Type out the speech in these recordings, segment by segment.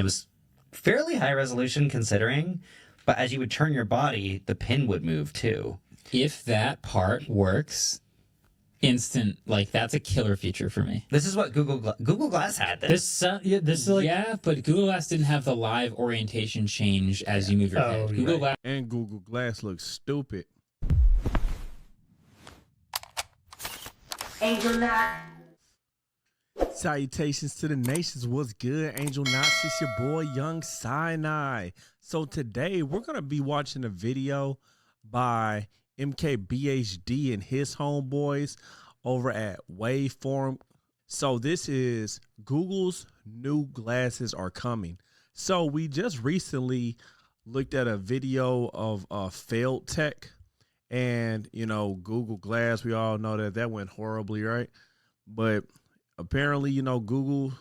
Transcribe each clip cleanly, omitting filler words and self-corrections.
It was fairly high resolution considering, but as you would turn your body, the pin would move too. If that part works, instant, like, that's a killer feature for me. This is what Google Glass had. This This is like Yeah, but Google Glass didn't have the live orientation change as you move your head. Google Glass. And Google Glass looks stupid. Angel Knot. Salutations to the nations. What's good, Angel Knots? It's your boy, Young Sinai. So today we're going to be watching a video by MKBHD and his homeboys over at Waveform. So this is Google's new glasses are coming. So we just recently looked at a video of failed tech, and you know, Google Glass, we all know that went horribly, right? But apparently, you know, Google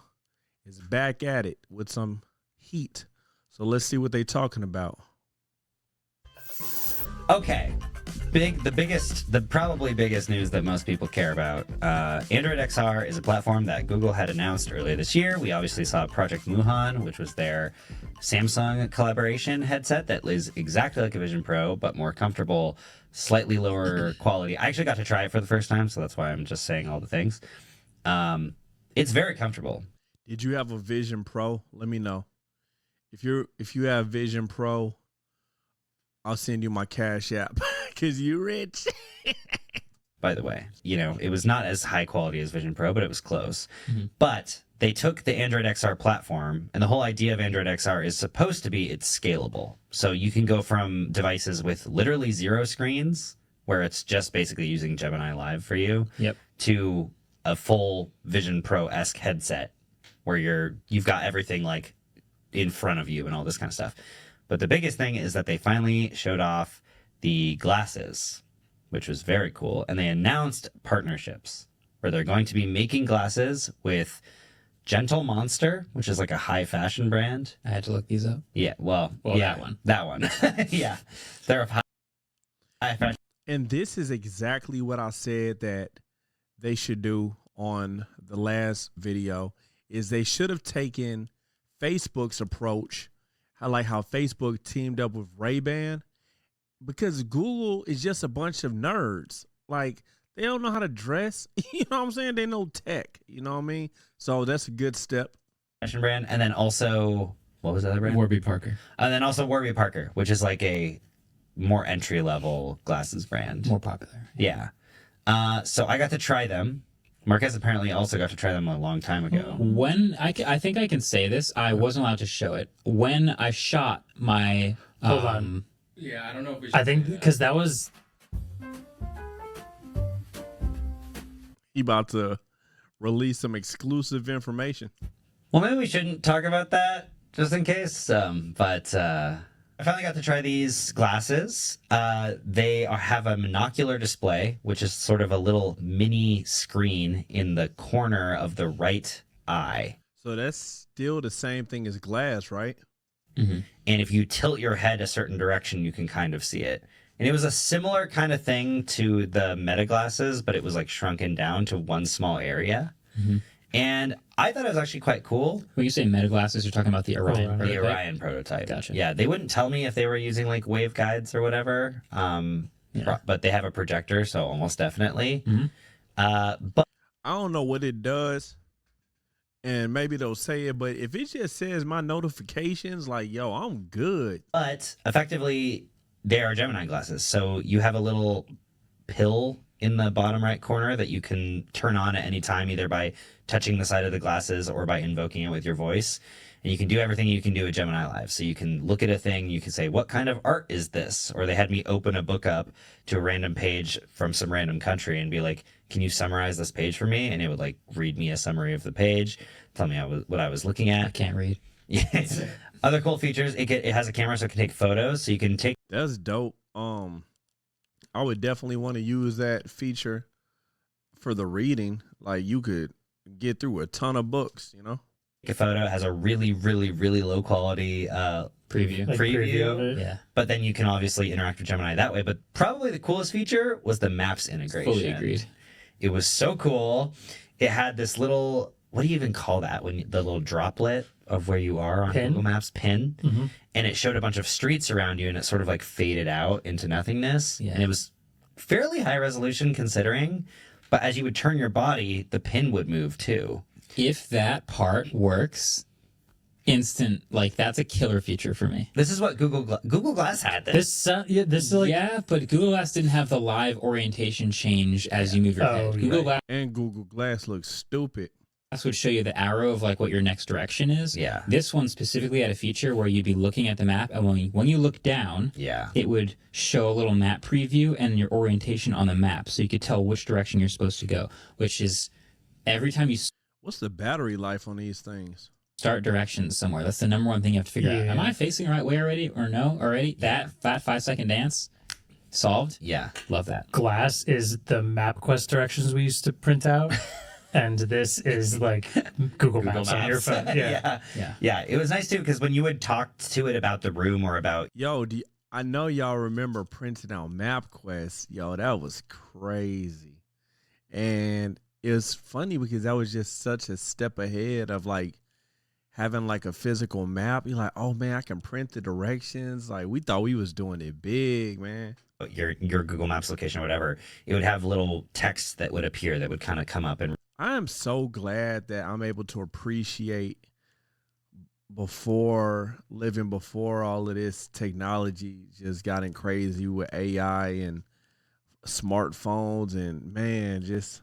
is back at it with some heat. So let's see what they're talking about. Okay. The probably biggest news that most people care about. Android XR is a platform that Google had announced earlier this year. We obviously saw Project Muhan, which was their Samsung collaboration headset that is exactly like a Vision Pro, but more comfortable, slightly lower quality. I actually got to try it for the first time, so that's why I'm just saying all the things. It's very comfortable. Did you have a Vision Pro? Let me know. If you have Vision Pro, I'll send you my Cash App because you rich. By the way, you know, it was not as high quality as Vision Pro, but it was close. Mm-hmm. But they took the Android XR platform, and the whole idea of Android XR is supposed to be it's scalable. So you can go from devices with literally 0 screens, where it's just basically using Gemini Live for you, Yep. to a full Vision Pro-esque headset where you've got everything like in front of you and all this kind of stuff. But the biggest thing is that they finally showed off the glasses, which was very cool. And they announced partnerships where they're going to be making glasses with Gentle Monster, which is like a high fashion brand. I had to look these up. Yeah, well yeah, that one. Yeah, they're of high fashion. And this is exactly what I said that they should do on the last video, is they should have taken Facebook's approach, how Facebook teamed up with Ray-Ban, because Google is just a bunch of nerds. Like, they don't know how to dress. You know what I'm saying? They know tech. You know what I mean? So that's a good step. Fashion brand. And then also, what was the other brand? Warby Parker. And then also Warby Parker, which is like a more entry-level glasses brand. More popular. Yeah. So I got to try them. Marquez apparently also got to try them a long time ago. When I think I can say this, I wasn't allowed to show it. When I shot my Hold on. Yeah, I don't know if we should. I think because that was He about to release some exclusive information. Well, maybe we shouldn't talk about that just in case. But I finally got to try these glasses. They have a monocular display, which is sort of a little mini screen in the corner of the right eye. So that's still the same thing as glass, right? Mm-hmm. And if you tilt your head a certain direction, you can kind of see it. And it was a similar kind of thing to the Meta glasses, but it was like shrunken down to one small area. Mm-hmm. And I thought it was actually quite cool. When you say Meta glasses, you're talking about the Orion. The prototype? Orion prototype. Gotcha. Yeah, they wouldn't tell me if they were using like waveguides or whatever. But they have a projector, so almost definitely. Mm-hmm. But I don't know what it does, and maybe they'll say it, but if it just says my notifications, like, yo, I'm good. But effectively, they are Gemini glasses. So you have a little pill in the bottom right corner that you can turn on at any time, either by touching the side of the glasses or by invoking it with your voice. And you can do everything you can do with Gemini Live. So you can look at a thing, you can say, what kind of art is this? Or they had me open a book up to a random page from some random country and be like, can you summarize this page for me? And it would like read me a summary of the page, tell me what I was looking at. I can't read. Yeah. Other cool features, it has a camera so it can take photos. So you can take. That's dope. I would definitely want to use that feature for the reading. Like, you could get through a ton of books, you know? A photo. It has a really, really, really low quality Preview. like preview of it. Yeah. But then you can obviously interact with Gemini that way. But probably the coolest feature was the Maps integration. Fully agreed. It was so cool. It had this little, what do you even call that? The little droplet of where you are on Pin? Google Maps, pin, Mm-hmm. and it showed a bunch of streets around you, and it sort of like faded out into nothingness. Yeah. And it was fairly high resolution considering, but as you would turn your body, the pin would move too. If that part works, instant, like that's a killer feature for me. This is what Google Glass had. This is like Yeah, but Google Glass didn't have the live orientation change as you move your Oh, head. right. Google Glass And Google Glass looks stupid. would show you the arrow of like what your next direction is. Yeah. This one specifically had a feature where you'd be looking at the map, and when you look down, Yeah. it would show a little map preview and your orientation on the map, so you could tell which direction you're supposed to go. Which is every time you What's the battery life on these things? start directions somewhere, that's the number one thing you have to figure out. Yeah. Am I facing the right way already or no already? That 5-second dance solved. Yeah. Love that. Glass is the MapQuest directions we used to print out, and this is like Google Maps on your phone. Yeah. Yeah. Yeah. It was nice too because when you would talk to it about the room or about Yo, I know y'all remember printing out MapQuest. Yo, that was crazy. And it was funny because that was just such a step ahead of like having like a physical map. You're like, oh man, I can print the directions. Like we thought we was doing it big, man. your Google Maps location or whatever, it would have little text that would appear that would kind of come up and I am so glad that I'm able to appreciate before all of this technology just gotten crazy with AI and smartphones, and man, just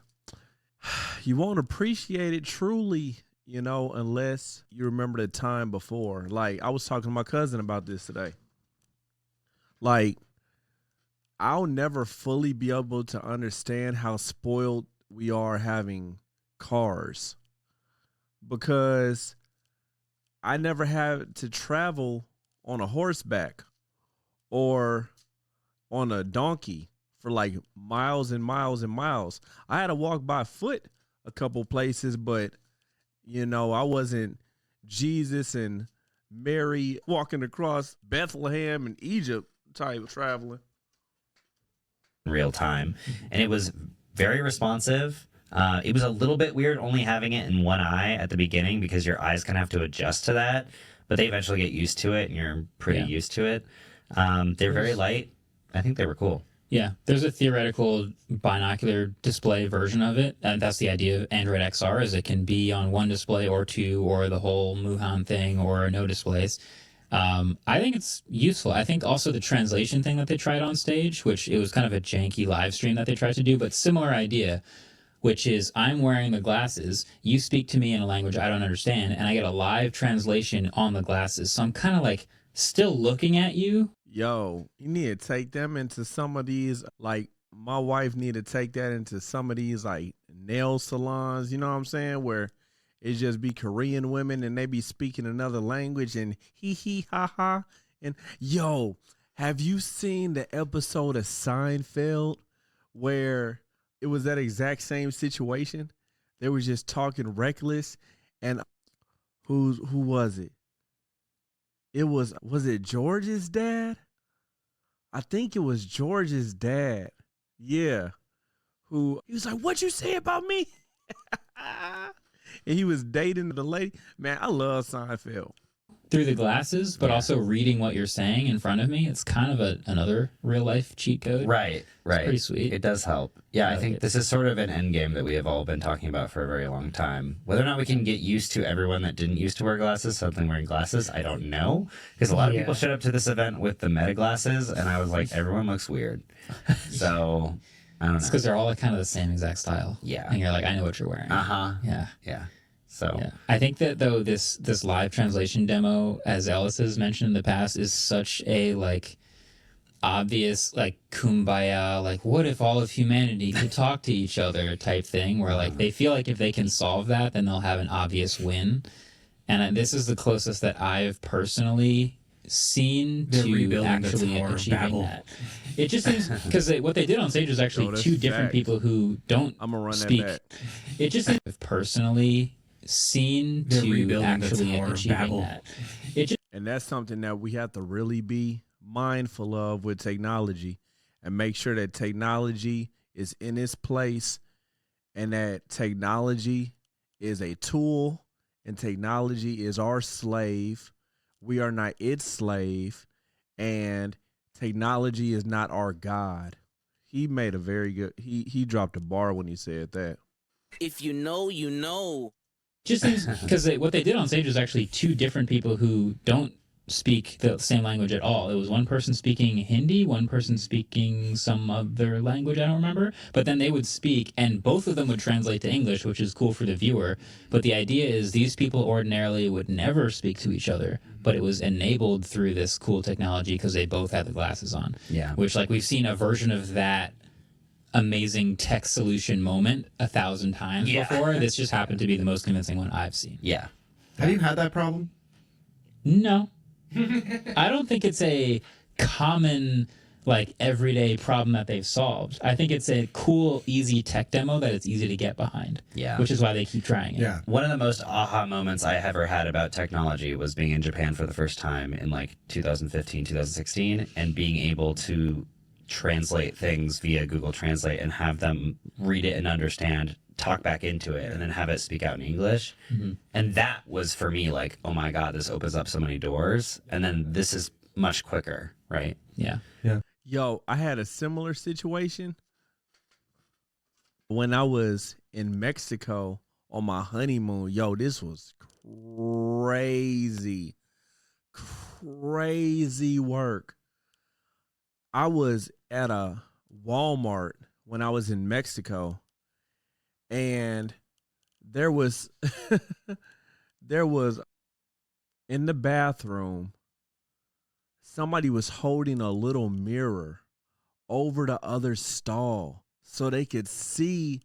you won't appreciate it truly, unless you remember the time before. Like I was talking to my cousin about this today. Like I'll never fully be able to understand how spoiled we are having cars, because I never had to travel on a horseback or on a donkey for like miles and miles and miles. I had to walk by foot a couple places, but I wasn't Jesus and Mary walking across Bethlehem and Egypt type traveling. real time, and it was very responsive. It was a little bit weird only having it in one eye at the beginning because your eyes kind of have to adjust to that, but they eventually get used to it and you're pretty used to it. They're very light. I think they were cool. Yeah, there's a theoretical binocular display version of it, and that's the idea of Android XR, is it can be on one display or two, or the whole Muhan thing, or no displays. I think it's useful. I think also the translation thing that they tried on stage, which it was kind of a janky live stream that they tried to do, but similar idea, which is I'm wearing the glasses, you speak to me in a language I don't understand, and I get a live translation on the glasses. So I'm kind of like still looking at you. Yo, you need to take them into some of these, like my wife need to take that into some of these like nail salons, you know what I'm saying, where it just be Korean women and they be speaking another language and hee hee ha ha. And yo, have you seen the episode of Seinfeld where it was that exact same situation? They were just talking reckless, and who was it? Was it George's dad? I think it was George's dad. Yeah. Who he was like, "What you say about me?" And he was dating the lady. Man, I love Seinfeld. Through the glasses, but also reading what you're saying in front of me. It's kind of another real life cheat code. Right. Pretty sweet. It does help. Yeah, I like think it. this is sort of an end game that we have all been talking about for a very long time. Whether or not we can get used to everyone that didn't used to wear glasses, something wearing glasses, I don't know. Because a lot of people showed up to this event with the meta glasses, and I was like, everyone looks weird. So, I don't know. It's because they're all kind of the same exact style. Yeah. And you're like, I know what you're wearing. Uh-huh. Yeah. Yeah. So, Yeah. I think that though this live translation demo, as Ellis has mentioned in the past, is such a like obvious like kumbaya, like what if all of humanity could talk to each other type thing, where like they feel like if they can solve that, then they'll have an obvious win. And this is the closest that I've personally seen They're to rebuilding the actually tower, achieving Babel. that. It just seems because what they did on stage was actually Yo, that's two different facts. people who don't I'm gonna run speak. that back. It just I've personally seen They're to rebuilding the actually tower, achieving Babel. that. It just And that's something that we have to really be mindful of with technology, and make sure that technology is in its place and that technology is a tool and technology is our slave. We are not its slave, and technology is not our God. He made a very good. He dropped a bar when he said that. If you know, you know. Just because what they did on stage was actually two different people who don't speak the same language at all. It was one person speaking Hindi, one person speaking some other language I don't remember, but then they would speak and both of them would translate to English, which is cool for the viewer. But the idea is these people ordinarily would never speak to each other, but it was enabled through this cool technology because they both had the glasses on. Yeah. Which, like, we've seen a version of that amazing tech solution moment 1,000 times before. This just happened to be the most convincing one I've seen. Yeah. Have you had that problem? No. I don't think it's a common, like, everyday problem that they've solved. I think it's a cool, easy tech demo that it's easy to get behind. Yeah. Which is why they keep trying it. Yeah. One of the most aha moments I ever had about technology was being in Japan for the first time in like 2015, 2016, and being able to translate things via Google Translate and have them read it and understand, talk back into it, and then have it speak out in English. Mm-hmm. And that was for me like, oh my God, this opens up so many doors. And then this is much quicker, right? Yeah. Yo, I had a similar situation when I was in Mexico on my honeymoon. Yo, this was crazy work. I was at a Walmart when I was in Mexico, and there was in the bathroom, somebody was holding a little mirror over the other stall so they could see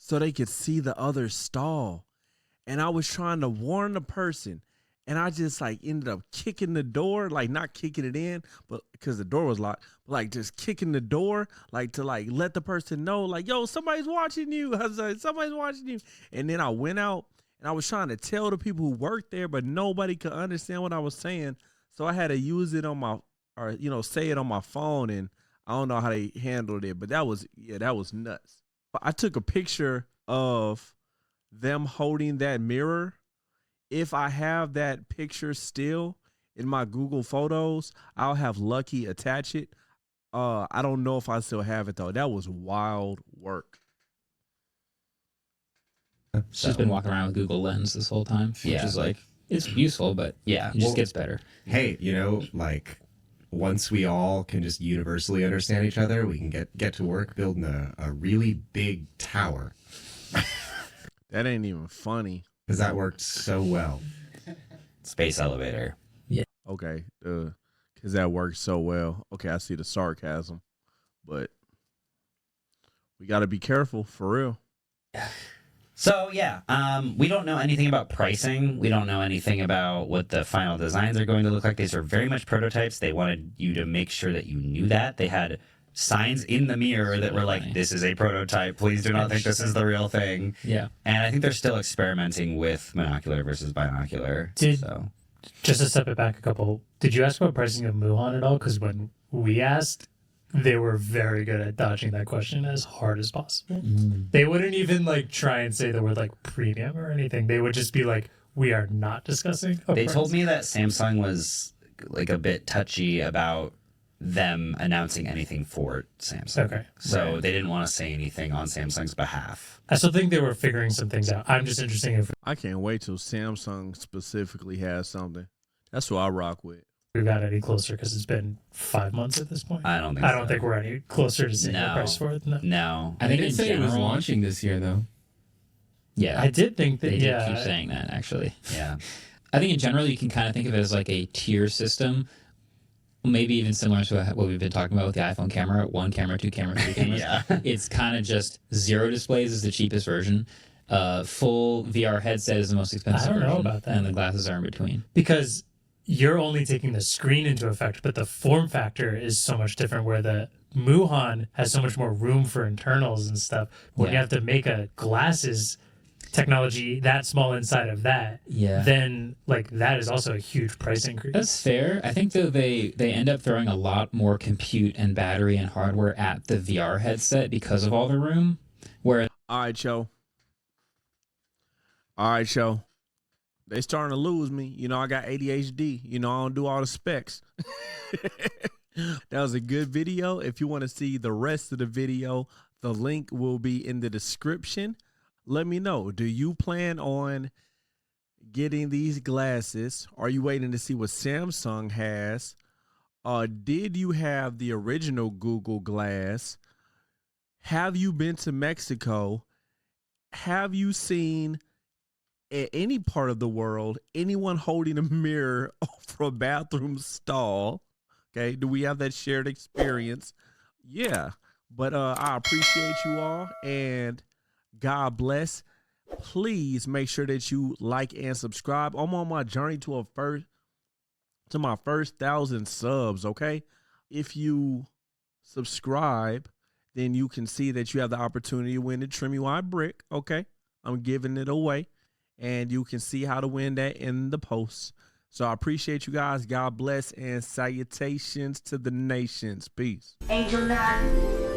the other stall. And I was trying to warn the person, and I just like ended up kicking the door, like not kicking it in, but because the door was locked, but like just kicking the door, like to like let the person know, like, yo, somebody's watching you. I was like, somebody's watching you. And then I went out and I was trying to tell the people who worked there, but nobody could understand what I was saying. So I had to use it on my, or, you know, say it on my phone, and I don't know how they handled it, but that was nuts. But I took a picture of them holding that mirror. If I have that picture still in my Google Photos, I'll have Lucky attach it. I don't know if I still have it though. That was wild work. She's been walking around with Google Lens this whole time, which Yeah. is like, it's useful, but Yeah. it just gets better. Hey, you know, like once we all can just universally understand each other, we can get to work building a really big tower. That ain't even funny. Because that worked so well. Space elevator. Okay, because that worked so well. Okay, I see the sarcasm, but we got to be careful for real. So yeah, we don't know anything about pricing. We don't know anything about what the final designs are going to look like. These are very much prototypes. They wanted you to make sure that you knew that. They had signs in the mirror that were like, this is a prototype. Please do not think this is the real thing. Yeah. And I think they're still experimenting with monocular versus binocular. Just to step it back a couple, did you ask about pricing of Muhan at all? Because when we asked, they were very good at dodging that question as hard as possible. They wouldn't even like try and say the word like premium or anything. They would just be like, we are not discussing a They price. told me that Samsung was like a bit touchy about them announcing anything for Samsung. Okay. So they didn't want to say anything on Samsung's behalf. I still think they were figuring some things out. I'm just interested if I can't wait till Samsung specifically has something. That's what I rock with. we got any closer because it's been 5 months at this point. I don't think I so. don't think we're any closer to seeing No. a price for it. No. No. I think They in did say it was general, launching this year, though. Yeah. I did think that, They did yeah. keep saying that, actually. Yeah. I think in general, you can kind of think of it as like a tier system, maybe even similar to what we've been talking about with the iPhone camera, 1 camera, 2 cameras, 3 cameras. Yeah. It's kind of just 0 displays is the cheapest version. Full VR headset is the most expensive I don't know version, about that. and the glasses are in between. Because you're only taking the screen into effect, but the form factor is so much different where the Muhan has so much more room for internals and stuff. When you Yeah. have to make a glasses technology that small inside of that, Yeah. then like that is also a huge price increase. That's fair. I think though they end up throwing a lot more compute and battery and hardware at the VR headset because of all the room. Where All right, Joe. They starting to lose me. You know, I got ADHD. You know, I don't do all the specs. That was a good video. If you want to see the rest of the video, the link will be in the description. Let me know. Do you plan on getting these glasses? Are you waiting to see what Samsung has? Did you have the original Google Glass? Have you been to Mexico? Have you seen at any part of the world anyone holding a mirror for a bathroom stall? Okay, do we have that shared experience? Yeah, but I appreciate you all, and God bless. Please make sure that you like and subscribe. I'm on my journey to my first 1,000 subs. Okay, if you subscribe, then you can see that you have the opportunity to win the Trim UI brick. Okay, I'm giving it away, and you can see how to win that in the post. So I appreciate you guys. God bless, and salutations to the nations. Peace. Angel Knot.